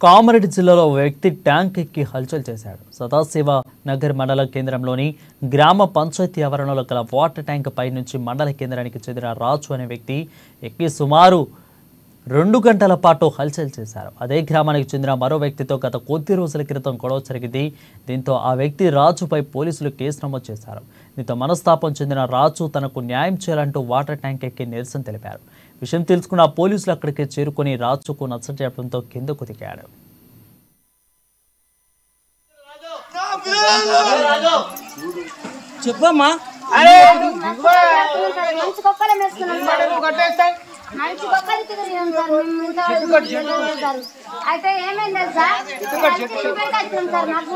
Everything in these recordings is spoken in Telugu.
కామారెడ్డి జిల్లాలో ఓ వ్యక్తి ట్యాంక్ ఎక్కి హల్చల్ చేశాడు. సదాశివ నగర్ మండల కేంద్రంలోని గ్రామ పంచాయతీ ఆవరణలో గల వాటర్ ట్యాంక్ పై నుంచి మండల కేంద్రానికి చెందిన రాజు అనే వ్యక్తి ఎక్కి సుమారు 2 గంటల పాటు హల్చల్ చేశారు. అదే గ్రామానికి చెందిన మరో వ్యక్తితో గత కొద్ది రోజుల క్రితం గొడవ జరిగింది. దీంతో ఆ వ్యక్తి రాజుపై పోలీసులు కేసు నమోదు చేశారు. దీంతో మనస్తాపం చెందిన రాజు తనకు న్యాయం చేయాలంటూ వాటర్ ట్యాంక్ ఎక్కి నిరసన తెలిపారు. విషయం తెలుసుకున్న పోలీసులు అక్కడికి చేరుకుని రాజుకు నచ్చజెప్పడంతో కిందకు దిగాడు. చెప్పమ్మా అయితే ఏమైంది సార్ నాకు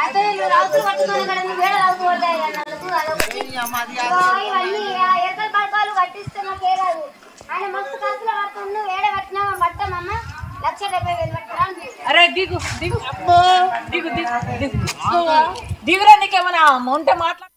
అయితే రాజు పట్టుకుని వేడ రాజు పడ్డాయి ఇవన్నీ ఎరకల పడకాలు కట్టిస్తే మాకే కాదు. ఆయన మస్తు ఖర్చులో పడుతుండు. వేడ పట్టినా పట్టమమ్మ 1,70,000 పట్టరా. అరే దిగు దిగు దిగు దిగు దిగురా, నీకేమన్నా ఉంటే మాట్లాడు.